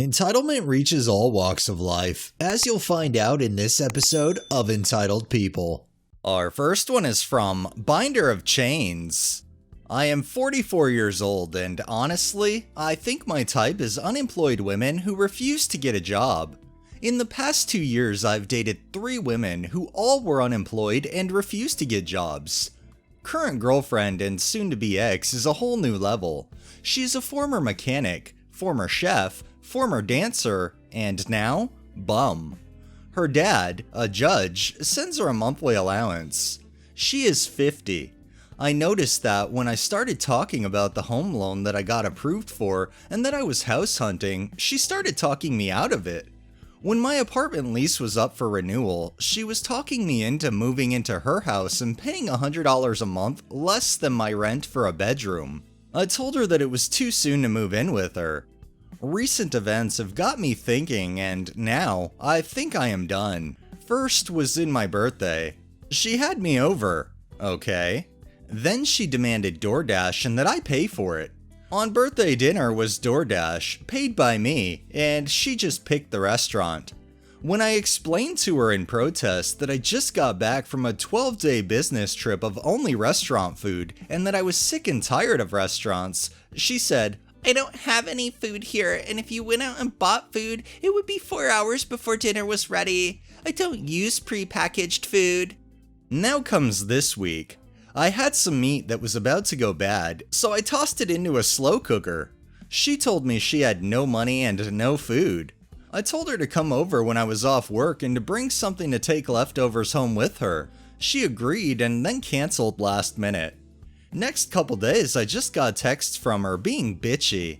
Entitlement reaches all walks of life, as you'll find out in this episode of Entitled People. Our first one is from Binder of Chains. I am 44 years old and honestly, I think my type is unemployed women who refuse to get a job. In the past 2 years, I've dated 3 women who all were unemployed and refused to get jobs. Current girlfriend and soon-to-be ex is a whole new level. She's a former mechanic, former chef, former dancer, and now, bum. Her dad, a judge, sends her a monthly allowance. She is 50. I noticed that when I started talking about the home loan that I got approved for and that I was house hunting, she started talking me out of it. When my apartment lease was up for renewal, she was talking me into moving into her house and paying $100 a month less than my rent for a bedroom. I told her that it was too soon to move in with her. Recent events have got me thinking, and now I think I am done. First was in my birthday. She had me over. Okay. Then she demanded DoorDash and that I pay for it. On birthday dinner was DoorDash, paid by me, and she just picked the restaurant. When I explained to her in protest that I just got back from a 12-day business trip of only restaurant food and that I was sick and tired of restaurants, she said, "I don't have any food here, and if you went out and bought food, it would be 4 hours before dinner was ready. I don't use pre-packaged food." Now comes this week. I had some meat that was about to go bad, so I tossed it into a slow cooker. She told me she had no money and no food. I told her to come over when I was off work and to bring something to take leftovers home with her. She agreed and then canceled last minute. Next couple days, I just got texts from her being bitchy.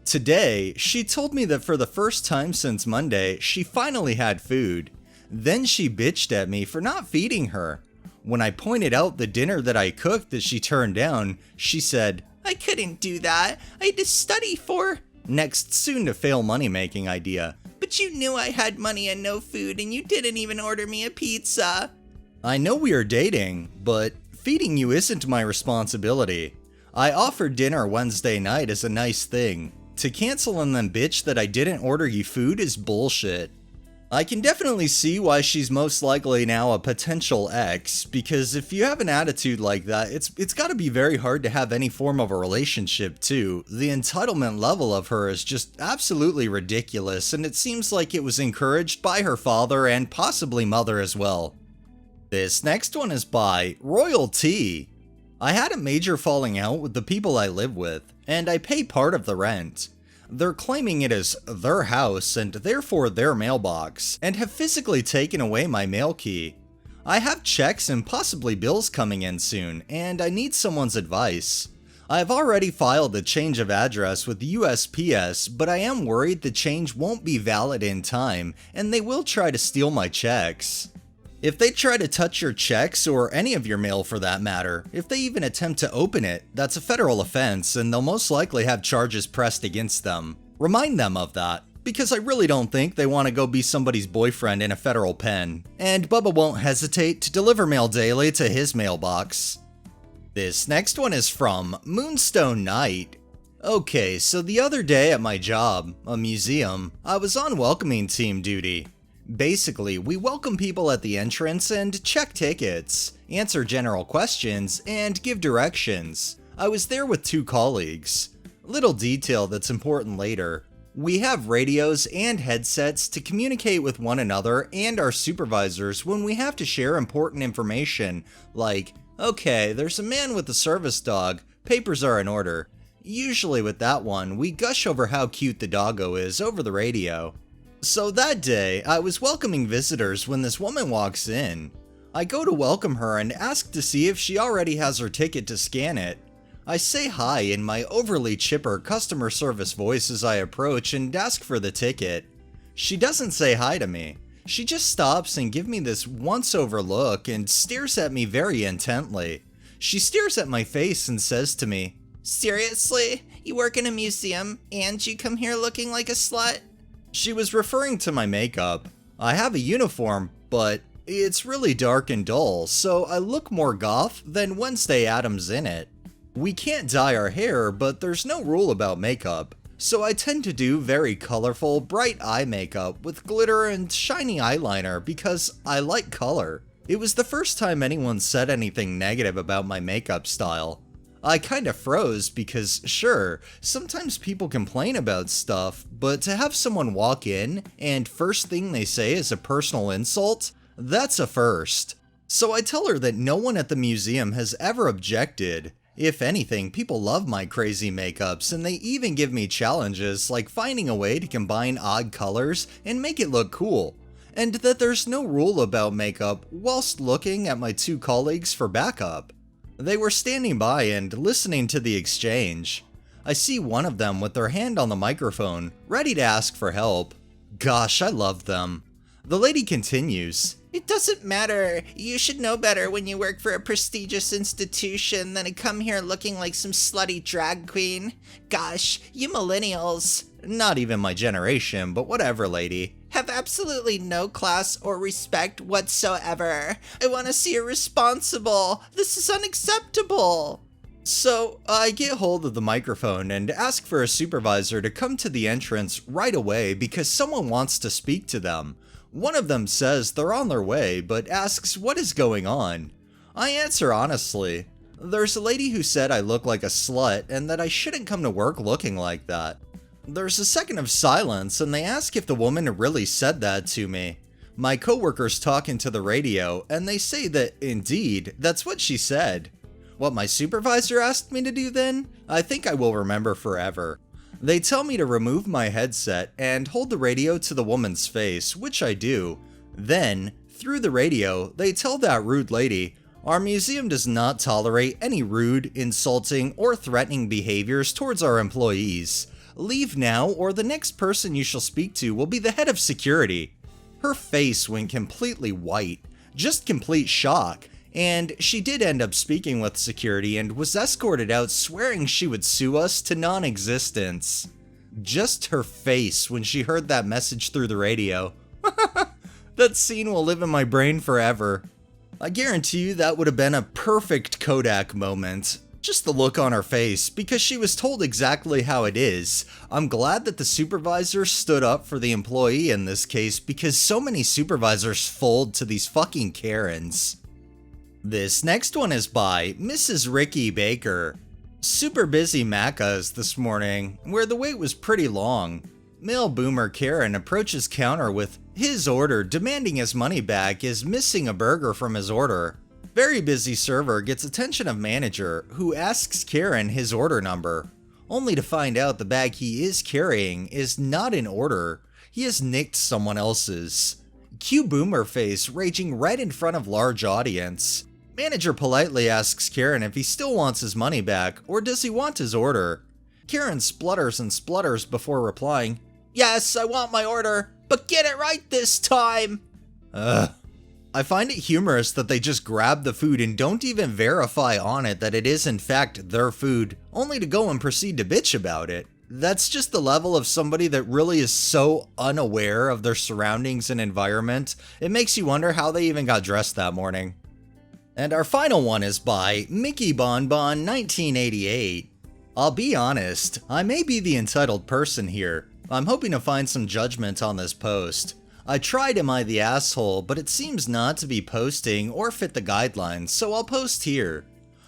Today, she told me that for the first time since Monday, she finally had food. Then she bitched at me for not feeding her. When I pointed out the dinner that I cooked that she turned down, she said, "I couldn't do that. I had to study for..." Next soon-to-fail money-making idea. "But you knew I had money and no food, and you didn't even order me a pizza." I know we are dating, but feeding you isn't my responsibility. I offered dinner Wednesday night as a nice thing. To cancel and then bitch that I didn't order you food is bullshit. I can definitely see why she's most likely now a potential ex, because if you have an attitude like that, it's gotta be very hard to have any form of a relationship too. The entitlement level of her is just absolutely ridiculous, and it seems like it was encouraged by her father and possibly mother as well. This next one is by Royalty. I had a major falling out with the people I live with, and I pay part of the rent. They're claiming it is their house and therefore their mailbox, and have physically taken away my mail key. I have checks and possibly bills coming in soon, and I need someone's advice. I have already filed a change of address with the USPS, but I am worried the change won't be valid in time, and they will try to steal my checks. If they try to touch your checks, or any of your mail for that matter, if they even attempt to open it, that's a federal offense and they'll most likely have charges pressed against them. Remind them of that, because I really don't think they want to go be somebody's boyfriend in a federal pen. And Bubba won't hesitate to deliver mail daily to his mailbox. This next one is from Moonstone Knight. Okay, so the other day at my job, a museum, I was on welcoming team duty. Basically, we welcome people at the entrance and check tickets, answer general questions, and give directions. I was there with 2 colleagues. Little detail that's important later. We have radios and headsets to communicate with one another and our supervisors when we have to share important information, like, okay, there's a man with a service dog, papers are in order. Usually with that one, we gush over how cute the doggo is over the radio. So that day, I was welcoming visitors when this woman walks in. I go to welcome her and ask to see if she already has her ticket to scan it. I say hi in my overly chipper customer service voice as I approach and ask for the ticket. She doesn't say hi to me. She just stops and gives me this once-over look and stares at me very intently. She stares at my face and says to me, "Seriously? You work in a museum and you come here looking like a slut?" She was referring to my makeup. I have a uniform, but it's really dark and dull, so I look more goth than Wednesday Addams in it. We can't dye our hair, but there's no rule about makeup. so I tend to do very colorful, bright eye makeup with glitter and shiny eyeliner because I like color. It was the first time anyone said anything negative about my makeup style. I kinda froze because, sure, sometimes people complain about stuff, but to have someone walk in and first thing they say is a personal insult, that's a first. So I tell her that no one at the museum has ever objected. If anything, people love my crazy makeups, and they even give me challenges like finding a way to combine odd colors and make it look cool. And that there's no rule about makeup whilst looking at my two colleagues for backup. They were standing by and listening to the exchange. I see one of them with their hand on the microphone, ready to ask for help. Gosh, I love them. The lady continues, "It doesn't matter. You should know better when you work for a prestigious institution than to come here looking like some slutty drag queen. Gosh, you millennials," not even my generation, but whatever, lady, "have absolutely no class or respect whatsoever. I want to see you responsible. This is unacceptable." So I get hold of the microphone and ask for a supervisor to come to the entrance right away because someone wants to speak to them. One of them says they're on their way, but asks what is going on. I answer honestly. There's a lady who said I look like a slut and that I shouldn't come to work looking like that. There's a second of silence and they ask if the woman really said that to me. My coworker's talking to the radio and they say that indeed, that's what she said. What my supervisor asked me to do then? I think I will remember forever. They tell me to remove my headset and hold the radio to the woman's face, which I do. Then, through the radio, they tell that rude lady, "Our museum does not tolerate any rude, insulting, or threatening behaviors towards our employees. Leave now or the next person you shall speak to will be the head of security." Her face went completely white, just complete shock. And she did end up speaking with security and was escorted out swearing she would sue us to non-existence. Just her face when she heard that message through the radio. That scene will live in my brain forever. I guarantee you that would have been a perfect Kodak moment. Just the look on her face, because she was told exactly how it is. I'm glad that the supervisor stood up for the employee in this case because so many supervisors fold to these fucking Karens. This next one is by Mrs. Ricky Baker. Super busy Macca's this morning, where the wait was pretty long. Male boomer Karen approaches counter with his order, demanding his money back, is missing a burger from his order. Very busy server gets attention of manager, who asks Karen his order number, only to find out the bag he is carrying is not in order. He has nicked someone else's. Cue boomer face raging right in front of large audience. Manager politely asks Karen if he still wants his money back, or does he want his order. Karen splutters and splutters before replying, "Yes, I want my order, but get it right this time." I find it humorous that they just grab the food and don't even verify on it that it is in fact their food, only to go and proceed to bitch about it. That's just the level of somebody that really is so unaware of their surroundings and environment, it makes you wonder how they even got dressed that morning. And our final one is by Mickey Bonbon 1988. I'll be honest, I may be the entitled person here. I'm hoping to find some judgment on this post. I tried Am I the Asshole, but it seems not to be posting or fit the guidelines, so I'll post here.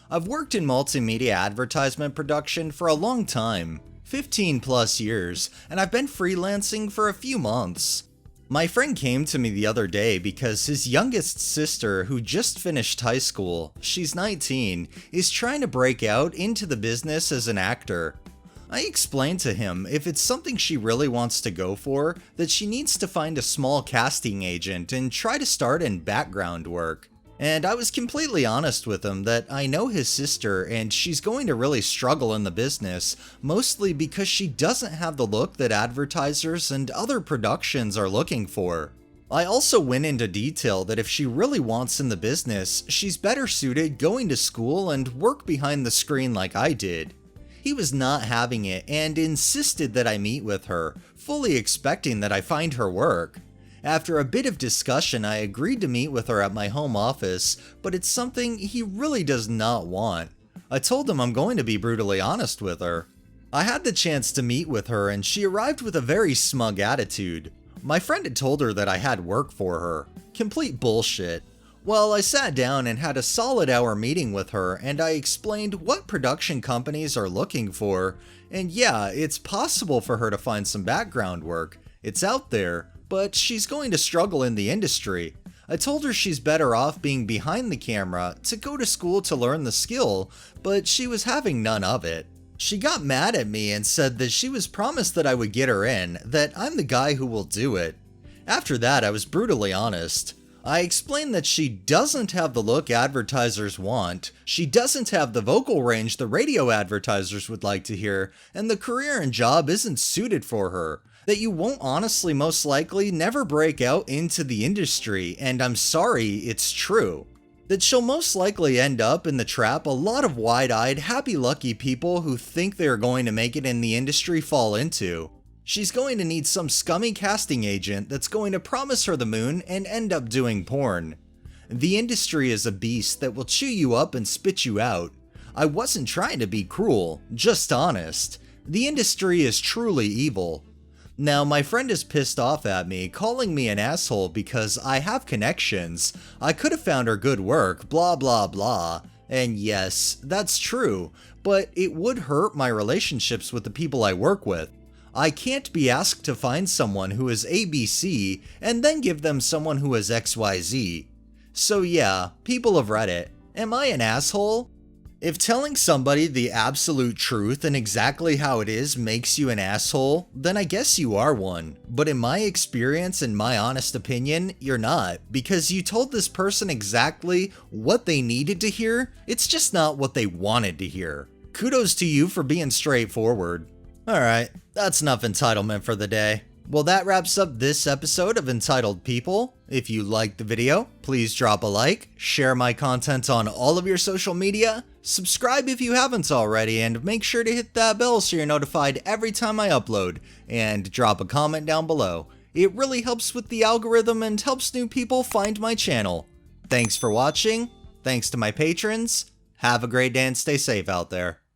I've worked in multimedia advertisement production for a long time, 15 plus years, and I've been freelancing for a few months. My friend came to me the other day because his youngest sister, who just finished high school, she's 19, is trying to break out into the business as an actor. I explained to him if it's something she really wants to go for, that she needs to find a small casting agent and try to start in background work. And I was completely honest with him that I know his sister and she's going to really struggle in the business, mostly because she doesn't have the look that advertisers and other productions are looking for. I also went into detail that if she really wants in the business, she's better suited going to school and work behind the screen like I did. He was not having it and insisted that I meet with her, fully expecting that I find her work. After a bit of discussion, I agreed to meet with her at my home office, but it's something he really does not want. I told him I'm going to be brutally honest with her. I had the chance to meet with her and she arrived with a very smug attitude. My friend had told her that I had work for her. Complete bullshit. Well, I sat down and had a solid hour meeting with her and I explained what production companies are looking for. And yeah, it's possible for her to find some background work. It's out there, but she's going to struggle in the industry. I told her she's better off being behind the camera to go to school to learn the skill, but she was having none of it. She got mad at me and said that she was promised that I would get her in, that I'm the guy who will do it. After that, I was brutally honest. I explained that she doesn't have the look advertisers want, she doesn't have the vocal range the radio advertisers would like to hear, and the career and job isn't suited for her. That you won't honestly most likely never break out into the industry, and I'm sorry, it's true. That she'll most likely end up in the trap a lot of wide-eyed, happy-lucky people who think they're going to make it in the industry fall into. She's going to need some scummy casting agent that's going to promise her the moon and end up doing porn. The industry is a beast that will chew you up and spit you out. I wasn't trying to be cruel, just honest. The industry is truly evil. Now, my friend is pissed off at me, calling me an asshole because I have connections. I could have found her good work, blah blah blah. And yes, that's true, but it would hurt my relationships with the people I work with. I can't be asked to find someone who is ABC and then give them someone who is XYZ. So yeah, people of Reddit, am I an asshole? If telling somebody the absolute truth and exactly how it is makes you an asshole, then I guess you are one. But in my experience and my honest opinion, you're not, because you told this person exactly what they needed to hear, it's just not what they wanted to hear. Kudos to you for being straightforward. Alright, that's enough entitlement for the day. Well, that wraps up this episode of Entitled People. If you liked the video, please drop a like, share my content on all of your social media, subscribe if you haven't already, and make sure to hit that bell so you're notified every time I upload, and drop a comment down below. It really helps with the algorithm and helps new people find my channel. Thanks for watching, thanks to my patrons, have a great day and stay safe out there.